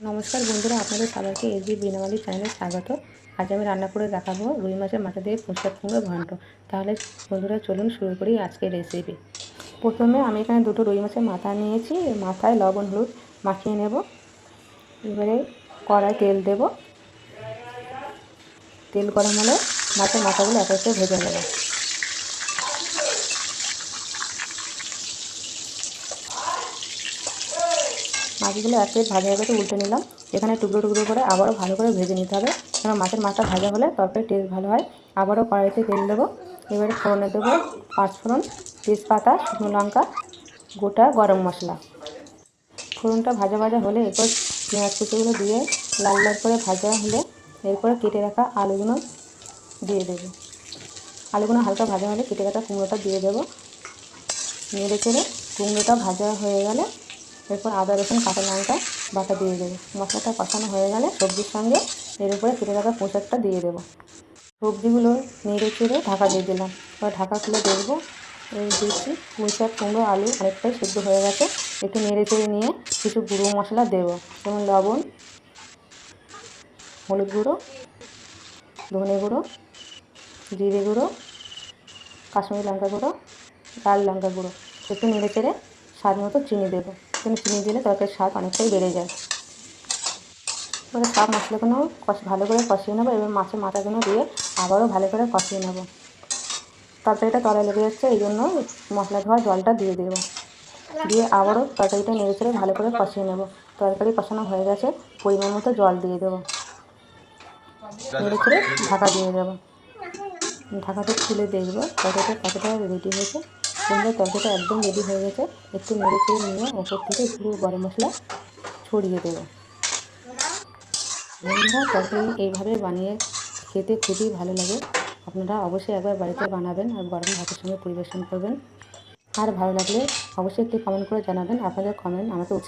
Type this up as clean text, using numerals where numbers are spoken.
নমস্কার বন্ধুরা, আপনাদের সবাইকে এসবি বিনামালি চ্যানেলে স্বাগত। আজ আমি রান্না করে দেখাবো রুই মাছের মাথা দিয়ে পুঁইশাক কুমড়ো ঘন্ট। তাহলে বন্ধুরা চলুন শুরু করি আজকের রেসিপি। প্রথমে আমি এখানে দুটো রুই মাছের মাথা নিয়েছি, মাথায় লবণ হলুদ মাখিয়ে নেব। এবারে কড়াই তেল দেব, তেল গরম হলে মাছের মাথাগুলো এক এক করে ভেজে নেব। মাছগুলো এক প্লেট ভাজা হয়ে গেছে, উল্টে নিলাম। এখানে টুকরো টুকরো করে আবারও ভালো করে ভেজে নিতে হবে, কারণ মাছের মাথা ভাজা হলে তরকারি টেস্ট ভালো হয়। আবারও কড়াইতে তেল দেবো। এবারে ফোড়নে দেবো পাঁচফোড়ন, তেজপাতা, শুকনো লঙ্কা, গোটা গরম মশলা। ফোড়নটা ভাজা ভাজা হলে এরপর পেঁয়াজ কুচিগুলো দিয়ে লাল লাল করে ভাজা হলে এরপরে কেটে রাখা আলুগুলো দিয়ে দেবো। আলুগুলো হালকা ভাজা হলে কেটে রাখা কুমড়োটা দিয়ে দেবো। নেড়ে চেড়ে কুমড়োটা ভাজা হয়ে গেলে এরপর আদা রসুন কাঁচা লঙ্কা বাটা দিয়ে দেবো। মশলাটা কষানো হয়ে গেলে সবজির সঙ্গে এর উপরে কেটে রাখা পুঁইশাকটা দিয়ে দেবো। সবজিগুলো নেড়ে চেড়ে ঢাকা দিয়ে দিলাম। এবার ঢাকা খুলে দেখবো, দেখছি পুঁইশাক কুমড়ো আলু অনেকটাই সেদ্ধ হয়ে গেছে। একটু নেড়ে চেড়ে নিয়ে কিছু গুঁড়ো মশলা দেবো, যেমন লবণ, হলুদ গুঁড়ো, ধনে গুঁড়ো, জিরে গুঁড়ো, কাশ্মীরি লঙ্কা গুঁড়ো, লাল লঙ্কা গুঁড়ো। একটু নেড়ে চেড়ে স্বাদ মতো চিনি দেবো, কিন্তু চিনি দিলে তরকারির স্বাদ অনেকটাই বেড়ে যায়। এবারে সব মশলাগুলো ভালো করে কষিয়ে নেবো। এবার মাছের মাথাগুলো দিয়ে আবারও ভালো করে কষিয়ে নেবো। তরকারিটা তলায় লেগে যাচ্ছে, এই জন্য মশলা ধোয়া জলটা দিয়ে দেবো। দিয়ে আবারও তরকারিটা নেড়ে চেড়ে ভালো করে কষিয়ে নেবো। তরকারি কষানো হয়ে গেছে, পরিমাণ মতো জল দিয়ে দেবো। নেড়ে চেড়ে ঢাকা দিয়ে দেবো। ঢাকাটা খুলে দেখবো তরকারিটা কতটা রেডি হয়েছে। বন্ধুরা, তরকারিটা একদম রেডি হয়ে গেছে। একটু নেড়ে চেড়ে নিয়ে ওপর থেকে পুরো গরম মশলা ছড়িয়ে দেবো। বন্ধুরা, তরকারি এইভাবে বানিয়ে খেতে খুবই ভালো লাগে। আপনারা অবশ্যই একবার বাড়িতে বানাবেন আর গরম ভাতের সঙ্গে পরিবেশন করবেন। আর ভালো লাগলে অবশ্যই একটি কমেন্ট করে জানাবেন। আপনাদের কমেন্ট আমাকে উৎসাহিত